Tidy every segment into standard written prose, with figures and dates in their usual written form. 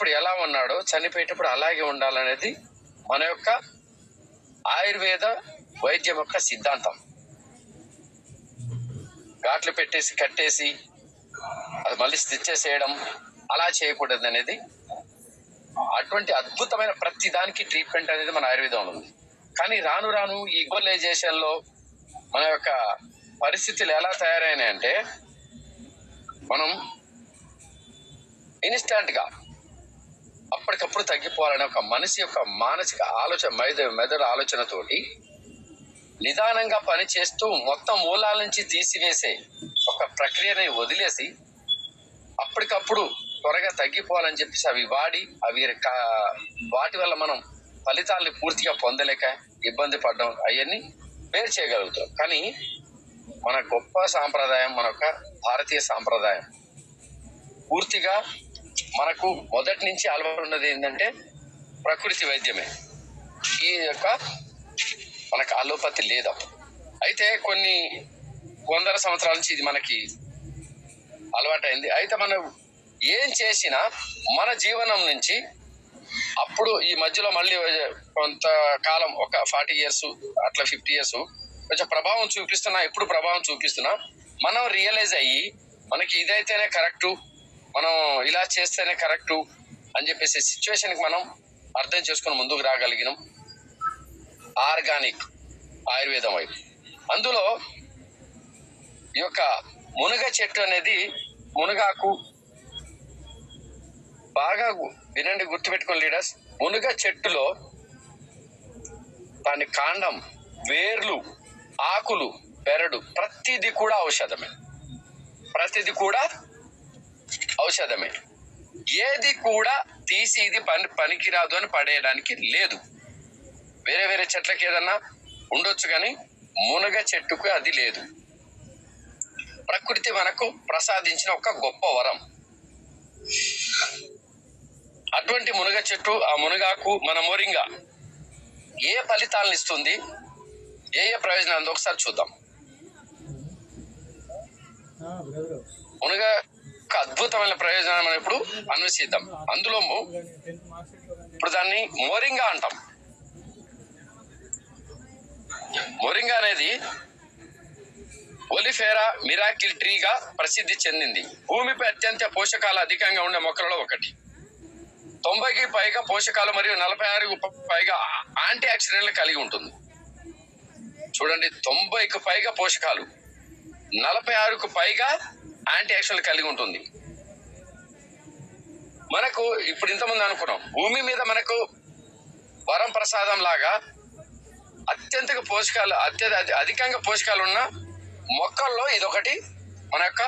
పుట్టినప్పుడు ఎలా ఉన్నాడో చనిపోయేటప్పుడు అలాగే ఉండాలనేది మన యొక్క ఆయుర్వేద వైద్యం యొక్క సిద్ధాంతం. ఘాట్లు పెట్టేసి కట్టేసి అది మళ్ళీ స్టిచ్ చేసేయడం అలా చేయకూడదు అనేది, అటువంటి అద్భుతమైన ప్రతి దానికి ట్రీట్మెంట్ అనేది మన ఆయుర్వేదంలో ఉంది. కానీ రాను రాను ఈ గ్లోబలైజేషన్ లో మన యొక్క పరిస్థితులు ఎలా తయారైనాయంటే, మనం ఇన్స్టాంట్ గా అప్పటికప్పుడు తగ్గిపోవాలనే ఒక మనిషి యొక్క మానసిక ఆలోచన, మెదడు ఆలోచనతోటి నిదానంగా పని చేస్తూ మొత్తం మూలాల నుంచి తీసివేసే ఒక ప్రక్రియని వదిలేసి అప్పటికప్పుడు త్వరగా తగ్గిపోవాలని చెప్పేసి అవి వాడి వాటి వల్ల మనం ఫలితాలని పూర్తిగా పొందలేక ఇబ్బంది పడడం అవన్నీ వేరు చేయగలుగుతాం. కానీ మన గొప్ప సాంప్రదాయం, మన యొక్క భారతీయ సాంప్రదాయం పూర్తిగా మనకు మొదటి నుంచి అలవాటు ఉన్నది ఏంటంటే ప్రకృతి వైద్యమే. ఈ యొక్క మనకు అలోపతి లేదా. అయితే కొన్ని వందల సంవత్సరాల నుంచి ఇది మనకి అలవాటైంది. అయితే మనం ఏం చేసినా మన జీవనం నుంచి అప్పుడు ఈ మధ్యలో మళ్ళీ కొంతకాలం ఒక 40 years అట్లా 50 years కొంచెం ప్రభావం చూపిస్తున్నా, ఎప్పుడు ప్రభావం చూపిస్తున్నా మనం రియలైజ్ అయ్యి మనకి ఇదైతేనే కరెక్టు, మనం ఇలా చేస్తేనే కరెక్టు అని చెప్పేసి సిచ్యువేషన్కి మనం అర్థం చేసుకుని ముందుకు రాగలిగినాం ఆర్గానిక్ ఆయుర్వేదం వైపు. అందులో ఈ యొక్క మునగ చెట్టు అనేది, మునగాకు బాగా వినండి, గుర్తుపెట్టుకోండి లీడర్స్. మునగ చెట్టులో దాని కాండం, వేర్లు, ఆకులు, బెరడు ప్రతిది కూడా ఔషధమే. ప్రతిది కూడా ఔషధమే. ఏది కూడా తీసి ఇది పనికిరాదు అని పడేయడానికి లేదు. వేరే వేరే చెట్లకి ఏదన్నా ఉండొచ్చు కానీ మునగ చెట్టుకు అది లేదు. ప్రకృతి మనకు ప్రసాదించిన ఒక గొప్ప వరం. అటువంటి మునగ చెట్టు, ఆ మునగాకు, మన మోరింగా ఏ ఫలితాలను ఇస్తుంది, ఏ ఏ ప్రయోజనాలు ఒకసారి చూద్దాం. మునగ అద్భుతమైన ప్రయోజనం మనం ఇప్పుడు అన్వేషిద్దాం. అందులో ఇప్పుడు దాన్ని మోరింగా అంటాం. మోరింగా అనేది ఒలిఫేరా మిరాకిల్ ట్రీగా ప్రసిద్ధి చెందింది. భూమిపై అత్యంత పోషకాలు అధికంగా ఉండే మొక్కలలో ఒకటి. 90కి పైగా పోషకాలు మరియు 46కు పైగా యాంటీ ఆక్సిడెంట్లు కలిగి ఉంటుంది. చూడండి, 90కి పైగా పోషకాలు, 46కు పైగా యాంటీ ఆక్సిడెంట్లు కలిగి ఉంటుంది. మనకు ఇప్పుడు ఇంతకుముందు అనుకున్నాం, భూమి మీద మనకు వరం ప్రసాదం లాగా అధికంగా పోషకాలు ఉన్న మొక్కల్లో ఇదొకటి మన యొక్క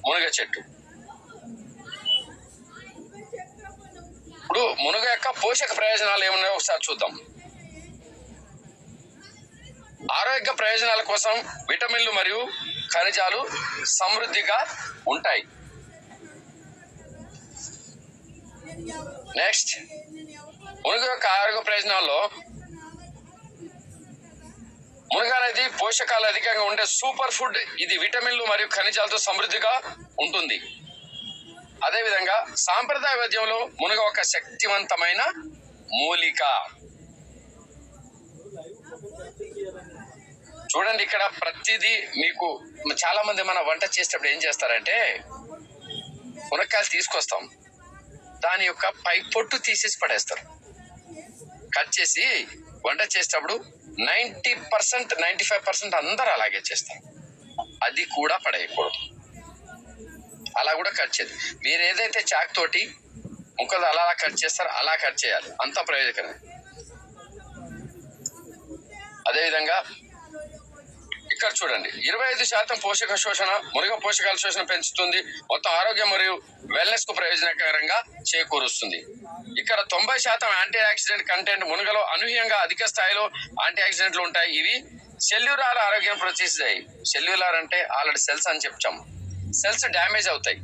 మునగ చెట్టు. ఇప్పుడు మునగ యొక్క పోషక ప్రయోజనాలు ఏమున్నాయో ఒకసారి చూద్దాం. ఆరోగ్య ప్రయోజనాల కోసం విటమిన్లు మరియు ఖనిజాలు సమృద్ధిగా ఉంటాయి. నెక్స్ట్, మునగ యొక్క ఆరోగ్య ప్రయోజనాల్లో మునగ అనేది పోషకాలు అధికంగా ఉండే సూపర్ ఫుడ్. ఇది విటమిన్లు మరియు ఖనిజాలతో సమృద్ధిగా ఉంటుంది. అదేవిధంగా సాంప్రదాయ వైద్యంలో మునగ ఒక శక్తివంతమైన మూలిక. చూడండి, ఇక్కడ ప్రతిదీ మీకు చాలా మంది మన వంట చేసేటప్పుడు ఏం చేస్తారంటే, మునక్కాయలు తీసుకొస్తాం, దాని యొక్క పై పొట్టు తీసేసి పడేస్తారు. కట్ చేసి వంట చేసేటప్పుడు 90% 95% అందరూ అలాగే చేస్తారు. అది కూడా పడేయకూడదు, అలా కూడా కట్ చేయాలి. మీరు ఏదైతే చాక్ తోటి ముక్కలు అలా కట్ చేస్తారో అలా కట్ చేయాలి, అంత ప్రయోజనకరం. అదేవిధంగా ఇక్కడ చూడండి, 25% పోషక శోషణ, మునగ పోషకాల శోషణ పెంచుతుంది. మొత్తం ఆరోగ్యం మరియు వెల్నెస్ కు ప్రయోజనకరంగా చేకూరుస్తుంది. ఇక్కడ 90% యాంటీ ఆక్సిడెంట్ కంటెంట్. మునగలో అనూహ్యంగా అధిక స్థాయిలో యాంటీ ఆక్సిడెంట్లు ఉంటాయి. ఇవి సెల్యులార్ ఆరోగ్యం ప్రోత్సహిస్తాయి. సెల్యులార్ అంటే ఆల్రెడీ సెల్స్ అని చెప్తాం. సెల్స్ డ్యామేజ్ అవుతాయి,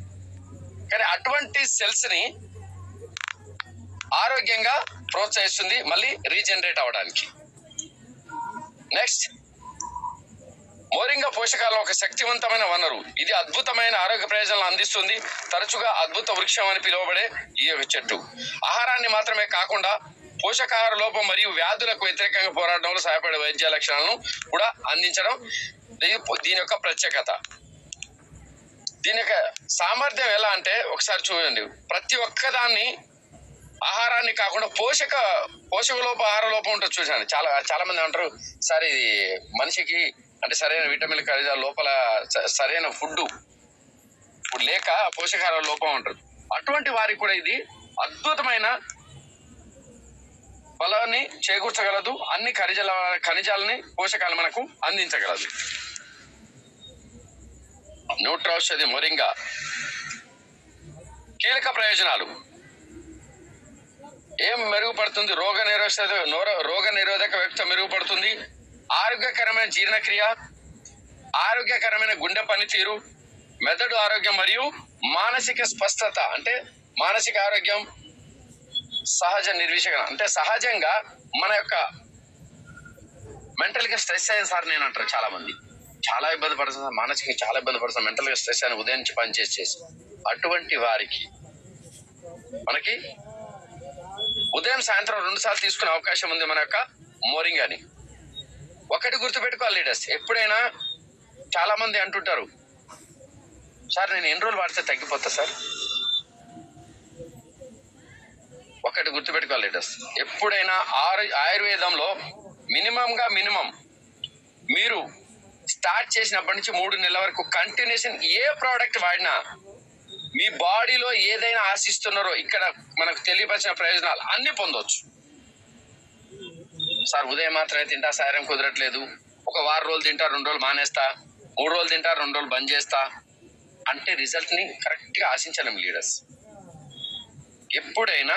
కానీ అటువంటి సెల్స్ ని ఆరోగ్యంగా ప్రోత్సహిస్తుంది మళ్ళీ రీజనరేట్ అవ్వడానికి. నెక్స్ట్, మోరింగా పోషకాల ఒక శక్తివంతమైన వనరు. ఇది అద్భుతమైన ఆరోగ్య ప్రయోజనాలను అందిస్తుంది. తరచుగా అద్భుత వృక్షం అని పిలువబడే ఈ యొక్క చెట్టు ఆహారాన్ని మాత్రమే కాకుండా పోషకాహార లోపం మరియు వ్యాధులకు వ్యతిరేకంగా పోరాటంలో సహాయపడే వైద్య లక్షణాలను కూడా అందించడం దీని యొక్క ప్రత్యేకత. దీని యొక్క సామర్థ్యం ఎలా అంటే ఒకసారి చూడండి. ప్రతి ఒక్కదాన్ని ఆహారాన్ని కాకుండా పోషక లోపం, ఆహార లోపం ఉంటుంది చూసాను. చాలా మంది అంటారు, సార్ ఇది మనిషికి అంటే సరైన విటమిన్ ఖనిజాల లోపల సరైన ఫుడ్ లేక పోషకాహార లోపం ఉంటుంది. అటువంటి వారికి కూడా ఇది అద్భుతమైన బలాన్ని చేకూర్చగలదు. అన్ని ఖనిజాలని పోషకాలు మనకు అందించగలదు. న్యూట్రౌషధి మొరింగా కీలక ప్రయోజనాలు. ఏం మెరుగుపడుతుంది? రోగ నిరోధక వ్యవస్థ మెరుగుపడుతుంది. ఆరోగ్యకరమైన జీర్ణక్రియ, ఆరోగ్యకరమైన గుండె పనితీరు, మెదడు ఆరోగ్యం మరియు మానసిక స్పష్టత. అంటే మానసిక ఆరోగ్యం, సహజ నిర్విషకరణ. అంటే సహజంగా మన యొక్క మెంటల్ గా స్ట్రెస్ అయ్యే సార్ నేను అంటారు చాలా మంది. చాలా ఇబ్బంది పడుతుంది, మానసికంగా చాలా ఇబ్బంది పడుతుంది, మెంటల్ గా స్ట్రెస్ అని ఉదయం నుంచి పనిచేసి. అటువంటి వారికి మనకి ఉదయం సాయంత్రం 2 సార్లు తీసుకునే అవకాశం ఉంది మన యొక్క మోరింగాని. ఒకటి గుర్తుపెట్టుకోవాలి లీడర్స్, ఎప్పుడైనా చాలా మంది అంటుంటారు, సార్ నేను ఎన్ని రోజులు వాడితే తగ్గిపోతా సార్. ఒకటి గుర్తుపెట్టుకోవాలి లీడర్స్, ఎప్పుడైనా ఆయుర్వేదంలో మినిమం మీరు స్టార్ట్ చేసినప్పటి నుంచి 3 నెలల వరకు కంటిన్యూషన్ ఏ ప్రోడక్ట్ వాడినా మీ బాడీలో ఏదైనా ఆశిస్తున్నారో ఇక్కడ మనకు తెలియపరిచిన ప్రయోజనాలు అన్ని పొందవచ్చు. సార్ ఉదయం మాత్రమే తింటా, సాయం కుదరట్లేదు, ఒక వారం రోజులు తింటా, 2 రోజులు మానేస్తా, 3 రోజులు తింటా, 2 రోజులు బంద్ చేస్తా అంటే రిజల్ట్ ని కరెక్ట్ గా ఆశించలేం లీడర్స్. ఎప్పుడైనా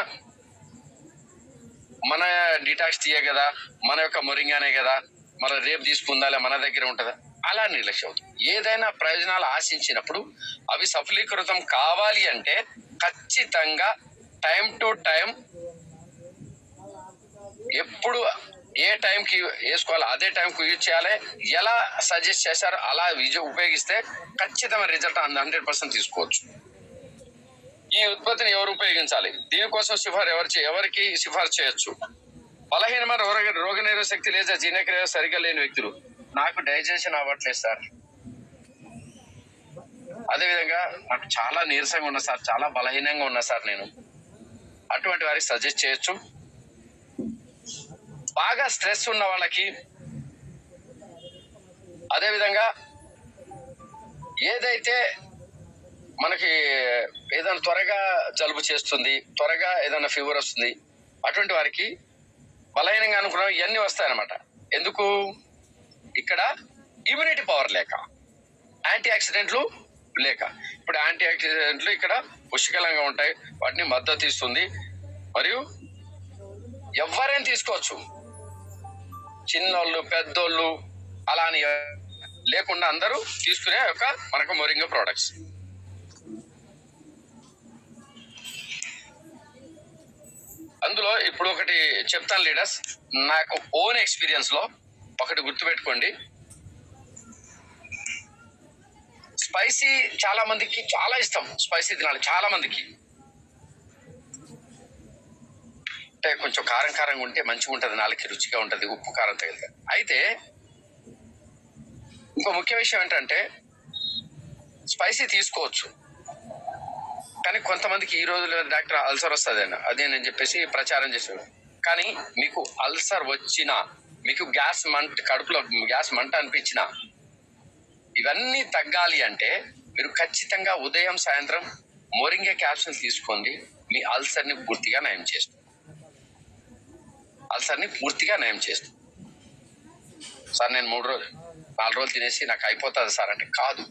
మన డిటాక్స్ తీయ కదా, మన యొక్క మొరింగానే కదా, మన రేపు తీసుకుందాలే, మన దగ్గర ఉంటుందా, అలా నిర్లక్ష్యం అవుతుంది. ఏదైనా ప్రయోజనాలు ఆశించినప్పుడు అవి సఫలీకృతం కావాలి అంటే ఖచ్చితంగా టైం టు టైం, ఎప్పుడు ఏ టైంకి వేసుకోవాలి అదే టైంకి యూజ్ చేయాలి. ఎలా సజెస్ట్ చేశారో అలా ఉపయోగిస్తే ఖచ్చితమైన రిజల్ట్ 100% తీసుకోవచ్చు. ఈ ఉత్పత్తిని ఎవరు ఉపయోగించాలి? దీనికోసం ఎవరికి సిఫార్సు చేయొచ్చు? బలహీనమైన రోగ నిరోధక శక్తి లేదా జీర్ణక్రియ సరిగా లేని వ్యక్తులు. నాకు డైజెషన్ అవ్వట్లేదు సార్, అదేవిధంగా నాకు చాలా నీరసంగా ఉన్నా సార్, చాలా బలహీనంగా ఉన్నా సార్ నేను, అటువంటి వారికి సజెస్ట్ చేయొచ్చు. బాగా స్ట్రెస్ ఉన్న వాళ్ళకి, అదేవిధంగా ఏదైతే మనకి ఏదైనా త్వరగా జలుబు చేస్తుంది, త్వరగా ఏదైనా ఫీవర్ వస్తుంది, అటువంటి వారికి బలహీనంగా అనుకున్న ఇవన్నీ వస్తాయన్నమాట. ఎందుకు? ఇక్కడ ఇమ్యూనిటీ పవర్ లేక, యాంటీ ఆక్సిడెంట్లు లేక. ఇప్పుడు యాంటీ ఆక్సిడెంట్లు ఇక్కడ పుష్కలంగా ఉంటాయి, వాటిని మద్దతు ఇస్తుంది. మరియు ఎవరైనా తీసుకోవచ్చు, చిన్నోళ్ళు పెద్దోళ్ళు అలా అని లేకుండా అందరూ తీసుకునే యొక్క మనకు మొరింగా ప్రోడక్ట్స్. అందులో ఇప్పుడు ఒకటి చెప్తాను లీడర్స్, నాకు ఓన్ ఎక్స్పీరియన్స్ లో ఒకటి గుర్తుపెట్టుకోండి. స్పైసీ చాలా మందికి చాలా ఇష్టం, స్పైసీ తినాలి చాలా మందికి. అంటే కొంచెం కారంగా ఉంటే మంచిగా ఉంటుంది, నాలుగుకి రుచిగా ఉంటుంది, ఉప్పు కారం తగిలితే. అయితే ఇంకో ముఖ్య విషయం ఏంటంటే స్పైసీ తీసుకోవచ్చు, కానీ కొంతమందికి ఈ రోజుల్లో డాక్టర్ అల్సర్ వస్తుంది అదే నేను చెప్పేసి ప్రచారం చేశాడు. కానీ మీకు అల్సర్ వచ్చినా, మీకు కడుపులో గ్యాస్ మంట అనిపించినా, ఇవన్నీ తగ్గాలి అంటే మీరు ఖచ్చితంగా ఉదయం సాయంత్రం మోరింగా క్యాప్సూల్ తీసుకోండి. మీ అల్సర్ని పూర్తిగా నయం చేస్తుంది. సార్ నేను 3 రోజులు 4 రోజులు తినేసి నాకు అయిపోతుంది సార్ అంటే కాదు.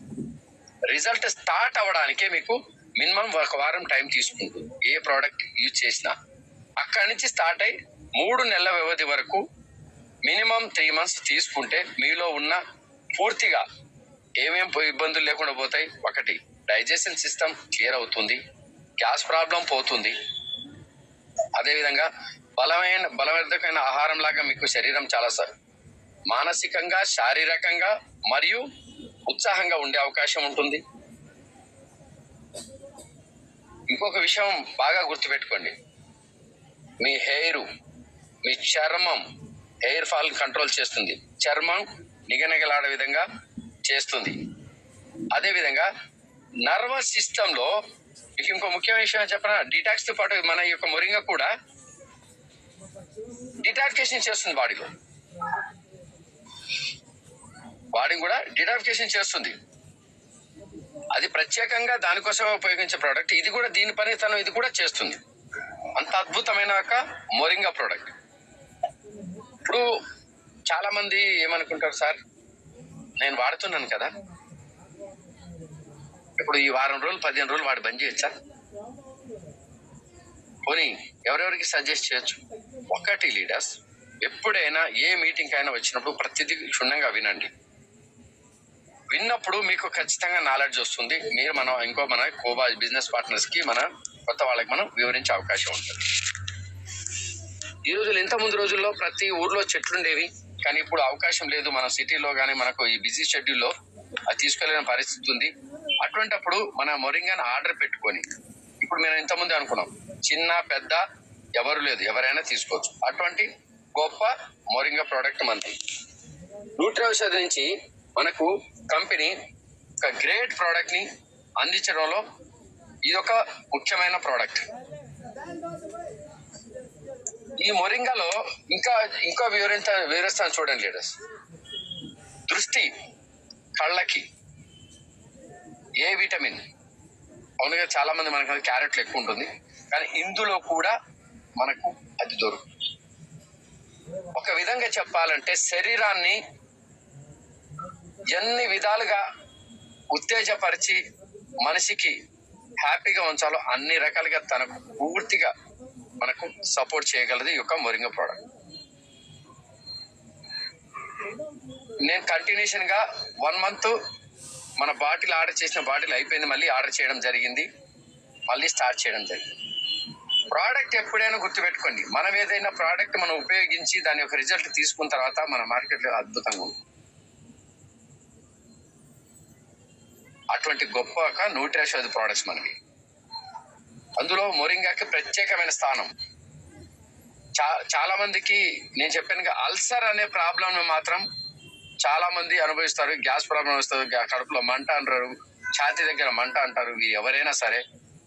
రిజల్ట్ స్టార్ట్ అవ్వడానికే మీకు మినిమం 1 వారం టైం తీసుకుంటుంది. ఏ ప్రోడక్ట్ యూజ్ చేసినా అక్కడి నుంచి స్టార్ట్ అయ్యి 3 నెలల వ్యవధి వరకు మినిమం 3 months తీసుకుంటే మీలో ఉన్న పూర్తిగా ఏమేం ఇబ్బందులు లేకుండా పోతాయి. ఒకటి, డైజెషన్ సిస్టమ్ క్లియర్ అవుతుంది, గ్యాస్ ప్రాబ్లం పోతుంది. అదేవిధంగా బలవర్ధకమైన ఆహారం లాగా మీకు శరీరం చాలా మానసికంగా, శారీరకంగా మరియు ఉత్సాహంగా ఉండే అవకాశం ఉంటుంది. ఇంకొక విషయం బాగా గుర్తుపెట్టుకోండి, మీ హెయిర్, మీ చర్మం హెయిర్ ఫాల్ కంట్రోల్ చేస్తుంది, చర్మం నిగనిగలాడే విధంగా చేస్తుంది. అదేవిధంగా నర్వస్ సిస్టంలో మీకు ఇంకో ముఖ్యమైన విషయం చెప్పనా, డిటాక్స్ తో పాటు మన యొక్క మొరింగా కూడా డిటాక్సిఫికేషన్ చేస్తుంది. బాడీ కూడా డిటాక్సిఫికేషన్ చేస్తుంది. అది ప్రత్యేకంగా దానికోసం ఉపయోగించే ప్రోడక్ట్. ఇది కూడా దీని పనితనం ఇది కూడా చేస్తుంది. అంత అద్భుతమైన ఒక మొరింగా ప్రోడక్ట్. ఇప్పుడు చాలా మంది ఏమనుకుంటారు, సార్ నేను వాడుతున్నాను కదా, ఇప్పుడు ఈ వారం రోజులు 15 రోజులు వాడి బంద్ చేయొచ్చా? పోనీ ఎవరెవరికి సజెస్ట్ చేయొచ్చు? ఒకటి లీడర్స్, ఎప్పుడైనా ఏ మీటింగ్ అయినా వచ్చినప్పుడు ప్రతిదీ క్షుణ్ణంగా వినండి. విన్నప్పుడు మీకు ఖచ్చితంగా నాలెడ్జ్ వస్తుంది. మీరు మన కోబా బిజినెస్ పార్ట్నర్స్ కి, మన కొత్త వాళ్ళకి మనం వివరించే అవకాశం ఉంటుంది. ఈ రోజులు ఇంత ముందు రోజుల్లో ప్రతి ఊర్లో చెట్లుండేవి, కానీ ఇప్పుడు అవకాశం లేదు. మన సిటీలో కానీ మనకు ఈ బిజీ షెడ్యూల్లో అది తీసుకెళ్ళిన పరిస్థితి ఉంది. అటువంటప్పుడు మన మొరింగాను ఆర్డర్ పెట్టుకొని, ఇప్పుడు మేము ఇంతకుముందే అనుకున్నాం, చిన్న పెద్ద ఎవరు లేదు, ఎవరైనా తీసుకోవచ్చు. అటువంటి గొప్ప మొరింగా ప్రోడక్ట్ మనది. న్యూట్రిఔషధి నుంచి మనకు కంపెనీ ఒక గ్రేట్ ప్రోడక్ట్ ని అందించడంలో ఇదొక ముఖ్యమైన ప్రోడక్ట్. ఈ మొరింగాలో ఇంకా వివరిస్తాను చూడండి లీడర్స్. దృష్టి, కళ్ళకి ఏ విటమిన్, అవునుగా చాలా మంది మనకు క్యారెట్లు ఎక్కువ ఉంటుంది, కానీ ఇందులో కూడా మనకు అది దొరుకుతుంది. ఒక విధంగా చెప్పాలంటే శరీరాన్ని ఎన్ని విధాలుగా ఉత్తేజపరిచి మనిషికి హ్యాపీగా ఉంచాలో అన్ని రకాలుగా తనకు పూర్తిగా మనకు సపోర్ట్ చేయగలదు ఈ యొక్క మొరింగా ప్రోడక్ట్. నేను కంటిన్యూషన్ గా 1 month మన బాటిల్ ఆర్డర్ చేసిన బాటిల్ అయిపోయింది, మళ్ళీ ఆర్డర్ చేయడం జరిగింది, మళ్ళీ స్టార్ట్ చేయడం జరిగింది. ప్రోడక్ట్ ఎప్పుడైనా గుర్తుపెట్టుకోండి, మనం ఏదైనా ప్రోడక్ట్ మనం ఉపయోగించి దాని యొక్క రిజల్ట్ తీసుకున్న తర్వాత మన మార్కెట్లో అద్భుతంగా ఉంది. అటువంటి గొప్ప న్యూట్రిఔషధి ప్రోడక్ట్స్ మనవి. అందులో మొరింగాకి ప్రత్యేకమైన స్థానం. చాలా మందికి నేను చెప్పాను, అల్సర్ అనే ప్రాబ్లం మాత్రం చాలా మంది అనుభవిస్తారు. గ్యాస్ ప్రాబ్లం వస్తుంది, కడుపులో మంట అంటారు, ఛాతీ దగ్గర మంట అంటారు. ఎవరైనా సరే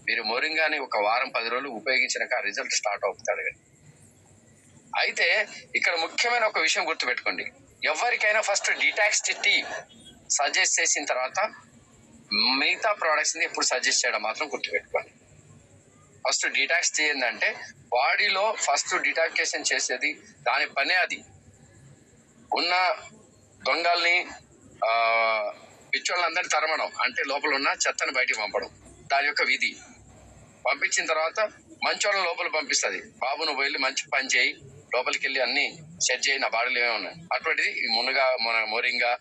మీరు మొరింగాని ఒక వారం 10 రోజులు ఉపయోగించినాక రిజల్ట్ స్టార్ట్ అవుతాడు. అయితే ఇక్కడ ముఖ్యమైన ఒక విషయం గుర్తుపెట్టుకోండి, ఎవరికైనా ఫస్ట్ డిటాక్స్ టీ సజెస్ట్ చేసిన తర్వాత మిగతా ప్రోడక్ట్స్ ని ఎప్పుడు సజెస్ట్ చేయడం మాత్రం గుర్తుపెట్టుకోండి. ఫస్ట్ డిటాక్స్ చేయందంటే బాడీలో ఫస్ట్ డిటాక్సేషన్ చేసేది దాని పనే. అది ఉన్న దొంగల్ని పిచ్చోళ్ళందరినీ తరమడం, అంటే లోపల ఉన్న చెత్తని బయటికి పంపడం దాని యొక్క విధి. పంపించిన తర్వాత మంచోళ్ళని లోపల పంపిస్తుంది, బాబు నువ్వు వెళ్ళి మంచి పని చేయి, లోపలికి వెళ్ళి అన్ని సెట్ చేయి, నా బాడీలో ఏమే ఉన్నాయి. అటువంటిది ఈ మన మొరింగా,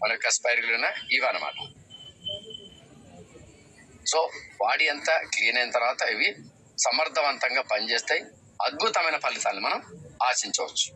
మన యొక్క స్పైరులినా ఇవి అన్నమాట. సో బాడీ అంతా క్లీన్ అయిన తర్వాత ఇవి సమర్థవంతంగా పనిచేస్తాయి. అద్భుతమైన ఫలితాలు మనం ఆశించవచ్చు.